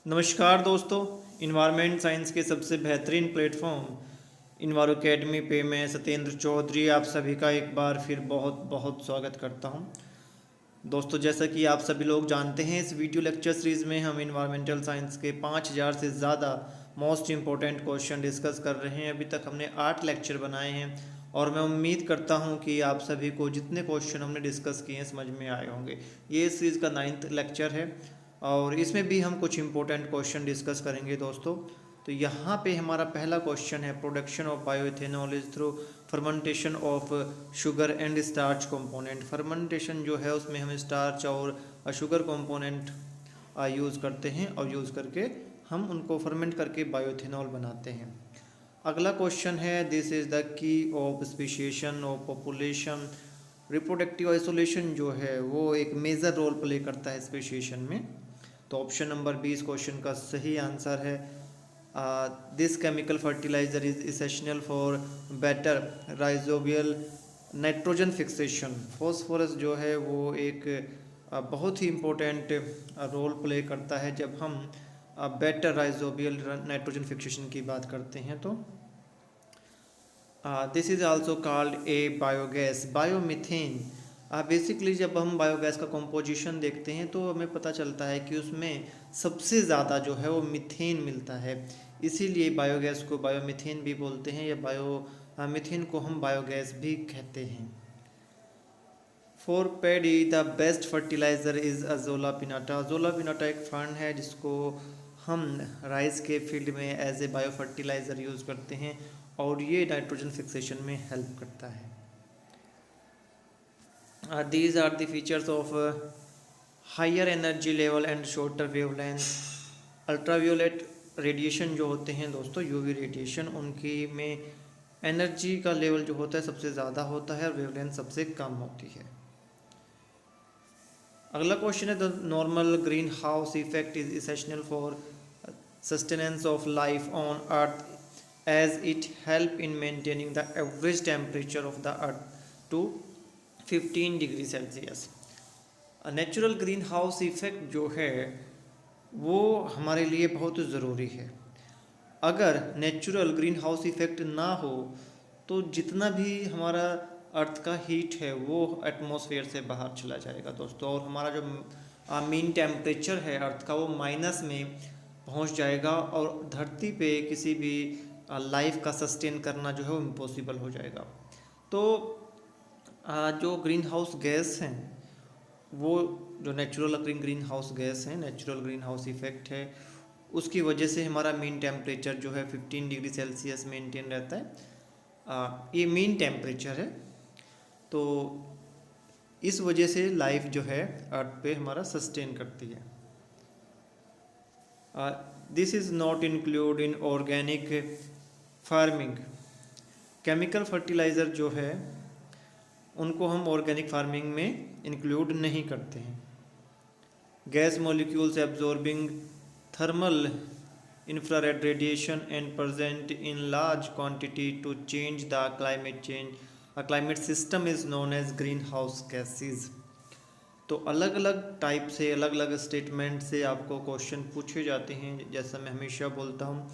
नमस्कार दोस्तों। Environment science के सबसे बेहतरीन प्लेटफॉर्म इन्वायरो अकेडमी पे मैं सत्येंद्र चौधरी आप सभी का एक बार फिर बहुत बहुत स्वागत करता हूं। दोस्तों, जैसा कि आप सभी लोग जानते हैं, इस वीडियो लेक्चर सीरीज़ में हम इन्वायरमेंटल साइंस के 5000 से ज़्यादा मोस्ट इम्पोर्टेंट क्वेश्चन डिस्कस कर रहे हैं। अभी तक हमने 8 लेक्चर बनाए हैं और मैं उम्मीद करता हूं कि आप सभी को जितने क्वेश्चन हमने डिस्कस किए हैं समझ में आए होंगे। ये इस सीरीज़ का 9th लेक्चर है और इसमें भी हम कुछ इंपॉर्टेंट क्वेश्चन डिस्कस करेंगे दोस्तों। तो यहाँ पे हमारा पहला क्वेश्चन है, production of bioethanol is through fermentation of sugar and starch component. Fermentation जो है उसमें हम स्टार्च और शुगर कंपोनेंट यूज़ करते हैं और यूज़ करके हम उनको फर्मेंट करके बायोइथेनॉल बनाते हैं। अगला क्वेश्चन है, this is the key of speciation of population. Reproductive isolation जो है वो एक मेजर रोल प्ले करता है स्पीशिएशन में। तो ऑप्शन नंबर 20 क्वेश्चन का सही आंसर है। This chemical fertilizer is essential for better rhizobial nitrogen fixation. Phosphorus जो है वो एक बहुत ही इम्पोर्टेंट रोल प्ले करता है जब हम बेटर राइजोबियल नाइट्रोजन फिक्सेशन की बात करते हैं। तो this is also called a biogas. Biomethane basically जब हम बायोगैस का कंपोजिशन देखते हैं तो हमें पता चलता है कि उसमें सबसे ज़्यादा जो है वो मीथेन मिलता है, इसीलिए बायोगैस को बायोमीथेन भी बोलते हैं या मीथेन को हम बायोगैस भी कहते हैं। For paddy the best fertilizer is azolla pinnata. Azolla pinnata एक फंड है जिसको हम राइस के फील्ड में as a bio fertilizer use करते हैं और ये नाइट्रोजन फिक्सेशन में हेल्प करता है। These are the features of higher energy level and shorter wavelength। Ultraviolet radiation जो होते हैं दोस्तों, यूवी रेडिएशन, उनकी में एनर्जी का लेवल जो होता है सबसे ज़्यादा होता है और वेवलेंथ सबसे कम होती है। अगला क्वेश्चन है, the normal green house effect is essential for sustenance of life on earth as it help in maintaining the average temperature of the earth to 15 degree Celsius. Natural green house effect जो है वो हमारे लिए बहुत ज़रूरी है। अगर natural green house effect ना हो तो जितना भी हमारा अर्थ का हीट है वो एटमॉस्फेयर से बाहर चला जाएगा दोस्तों, और हमारा जो मीन टेम्परेचर है अर्थ का वो माइनस में पहुंच जाएगा और धरती पे किसी भी लाइफ का सस्टेन करना जो है वो इम्पॉसिबल हो जाएगा। तो जो ग्रीन हाउस गैस हैं वो जो नेचुरल ग्रीन हाउस गैस है, नेचुरल ग्रीन हाउस इफेक्ट है, उसकी वजह से हमारा मीन टेम्परेचर जो है 15 डिग्री सेल्सियस मेंटेन रहता है। ये मीन टेम्परेचर है, तो इस वजह से लाइफ जो है अर्थ पे हमारा सस्टेन करती है। This is not include in organic farming. Chemical fertiliser जो है उनको हम ऑर्गेनिक फार्मिंग में इंक्लूड नहीं करते हैं। Gas molecules absorbing thermal infrared radiation and present in large quantity to change the climate change a climate system is known as green house gases. तो अलग अलग टाइप से, अलग अलग स्टेटमेंट से आपको क्वेश्चन पूछे जाते हैं। जैसा मैं हमेशा बोलता हूँ,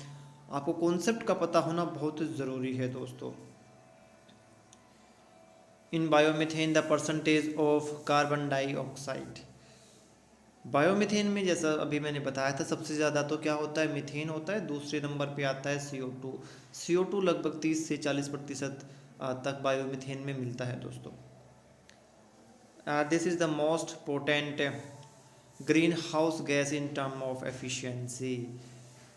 आपको कॉन्सेप्ट का पता होना बहुत ज़रूरी है दोस्तों। In biomethane the percentage of carbon dioxide. Biomethane में जैसा अभी मैंने बताया था सबसे ज़्यादा तो क्या होता है, मीथेन होता है। दूसरे नंबर पे आता है CO2। CO2 लगभग 30 से 40% तक बायोमीथेन में मिलता है दोस्तों। This is the most potent green house gas in term of efficiency.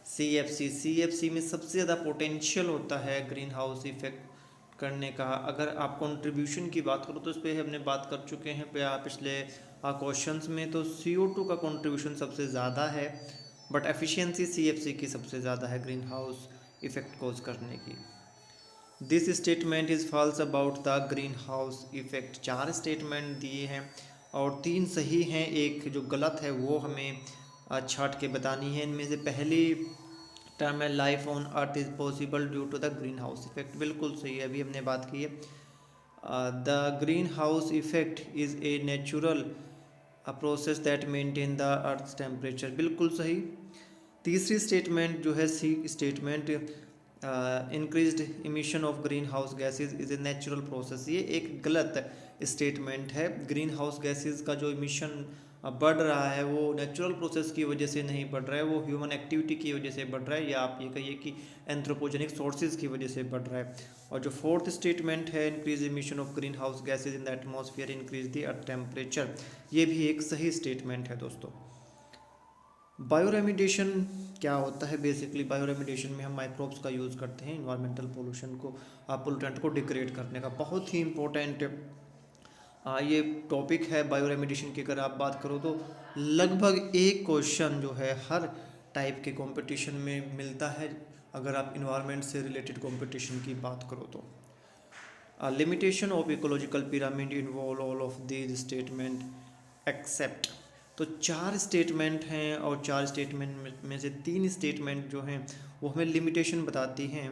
CFC में सबसे ज़्यादा पोटेंशियल होता है ग्रीन हाउस इफेक्ट करने का। अगर आप कंट्रीब्यूशन की बात करो तो इस पर हमने बात कर चुके हैं पिछले क्वेश्चंस में। तो CO2 का कंट्रीब्यूशन सबसे ज़्यादा है, बट एफिशिएंसी CFC की सबसे ज़्यादा है ग्रीन हाउस इफेक्ट कोज करने की। This statement is false about the green house effect. 4 statement दिए हैं और 3 सही हैं, एक जो गलत है वो हमें छाट के बतानी है। इनमें से पहली टर्म है, life on earth is possible due to the green house effect. बिल्कुल सही है, अभी हमने बात की है। The green house effect is a natural process that maintain the earth temperature. बिल्कुल सही। तीसरी स्टेटमेंट जो है C statement, increased emission of green house gases is a natural process, ये एक गलत स्टेटमेंट है। ग्रीन हाउस गैसेज का जो इमिशन बढ़ रहा है वो नेचुरल प्रोसेस की वजह से नहीं बढ़ रहा है, वो ह्यूमन एक्टिविटी की वजह से बढ़ रहा है, या आप ये कहिए कि एंथ्रोपोजेनिक सोर्सेज की वजह से बढ़ रहा है। और जो फोर्थ स्टेटमेंट है, increase emission of green house gases in the atmosphere increase the earth temperature, ये भी एक सही स्टेटमेंट है दोस्तों। बायोरेमिडिएशन क्या होता है? बेसिकली बायोरेमिडिएशन में हम माइक्रोब्स का यूज़ करते हैं इन्वायरमेंटल पोल्यूशन को, पोल्यूटेंट को डिग्रेड करने का। बहुत ही इम्पोर्टेंट ये टॉपिक है बायोरेमिडिएशन की। अगर आप बात करो तो लगभग एक क्वेश्चन जो है हर टाइप के कंपटीशन में मिलता है, अगर आप इन्वायरमेंट से रिलेटेड कंपटीशन की बात करो तो। Limitation of ecological pyramid involve all of these statement except, तो 4 स्टेटमेंट हैं और 4 स्टेटमेंट में से 3 स्टेटमेंट जो हैं वो हमें लिमिटेशन बताती हैं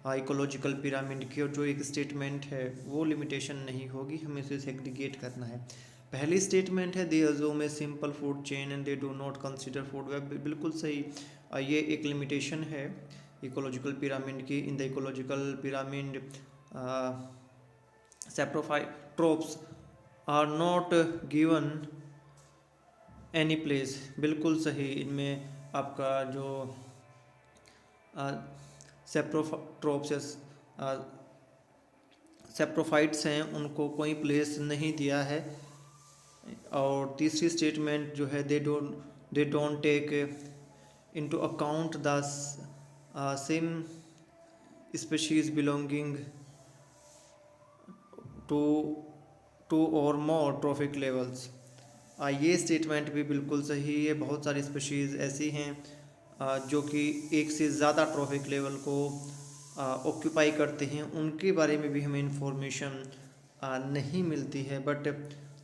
इकोलॉजिकल पिरामिड की, और जो एक स्टेटमेंट है वो लिमिटेशन नहीं होगी, हमें इसे सेग्रीगेट करना है। पहली स्टेटमेंट है they assume a simple food chain and they do not consider food web, बिल्कुल सही। ये एक लिमिटेशन है इकोलॉजिकल पिरामिड की। In the ecological pyramid saprotrophs are not given any place, बिल्कुल सही। इनमें आपका जो सेप्रोट्रोप्स सेप्रोफाइट्स हैं उनको कोई प्लेस नहीं दिया है। और तीसरी स्टेटमेंट जो है they don't take into account the same species belonging two or more trophic levels, ये स्टेटमेंट भी बिल्कुल सही है। बहुत सारी स्पीशीज़ ऐसी हैं जो कि एक से ज़्यादा ट्रॉफिक लेवल को ऑक्यूपाई करते हैं, उनके बारे में भी हमें इंफॉर्मेशन नहीं मिलती है। बट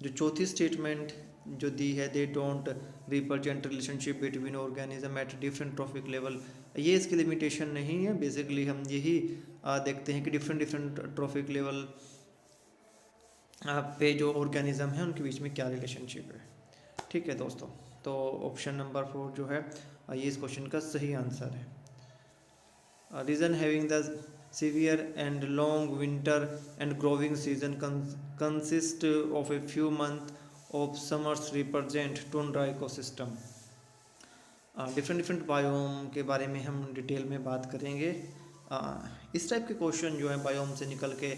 जो चौथी स्टेटमेंट जो दी है they don't represent relationship between organism at different trophic level, ये इसकी लिमिटेशन नहीं है। बेसिकली हम यही देखते हैं कि डिफरेंट ट्रॉफिक लेवल पे जो ऑर्गेनिज्म है उनके बीच में क्या रिलेशनशिप है। ठीक है दोस्तों, तो ऑप्शन नंबर 4 जो है ये इस क्वेश्चन का सही आंसर है। Region having the severe and long winter and growing season consist of a few month of summers represent tundra ecosystem. Different biome के बारे में हम डिटेल में बात करेंगे। इस टाइप के क्वेश्चन जो है बायोम से निकल के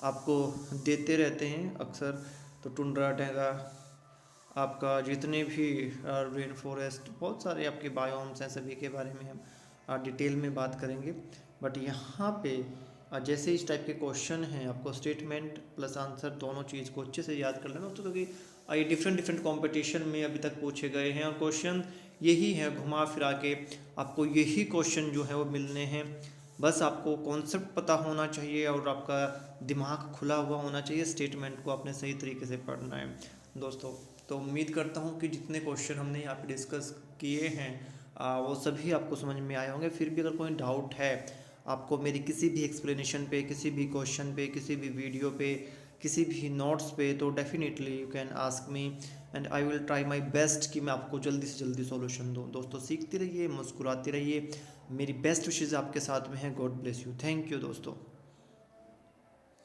आपको देते रहते हैं अक्सर। तो टुंड्रा, टैगा, आपका जितने भी रेन फॉरेस्ट, बहुत सारे आपके बायोम्स हैं, सभी के बारे में हम डिटेल में बात करेंगे। बट यहाँ पे जैसे इस टाइप के क्वेश्चन हैं, आपको स्टेटमेंट प्लस आंसर दोनों चीज़ को अच्छे से याद कर लेना होता है, क्योंकि ये डिफरेंट कंपटीशन में अभी तक पूछे गए हैं और क्वेश्चन यही है, घुमा फिरा के आपको यही क्वेश्चन जो है वो मिलने हैं। बस आपको कॉन्सेप्ट पता होना चाहिए और आपका दिमाग खुला हुआ होना चाहिए, स्टेटमेंट को आपने सही तरीके से पढ़ना है दोस्तों। तो उम्मीद करता हूँ कि जितने क्वेश्चन हमने यहाँ पे डिस्कस किए हैं वो सभी आपको समझ में आए होंगे। फिर भी अगर कोई डाउट है आपको मेरी किसी भी एक्सप्लेनेशन पे, किसी भी क्वेश्चन पे, किसी भी वीडियो पे, किसी भी नोट्स पे, तो definitely you can ask me and I will try my best कि मैं आपको जल्दी से जल्दी सॉल्यूशन दूँ। दोस्तों सीखते रहिए, मुस्कुराते रहिए, मेरी बेस्ट विशेज़ आपके साथ में है। God bless you, thank you दोस्तों।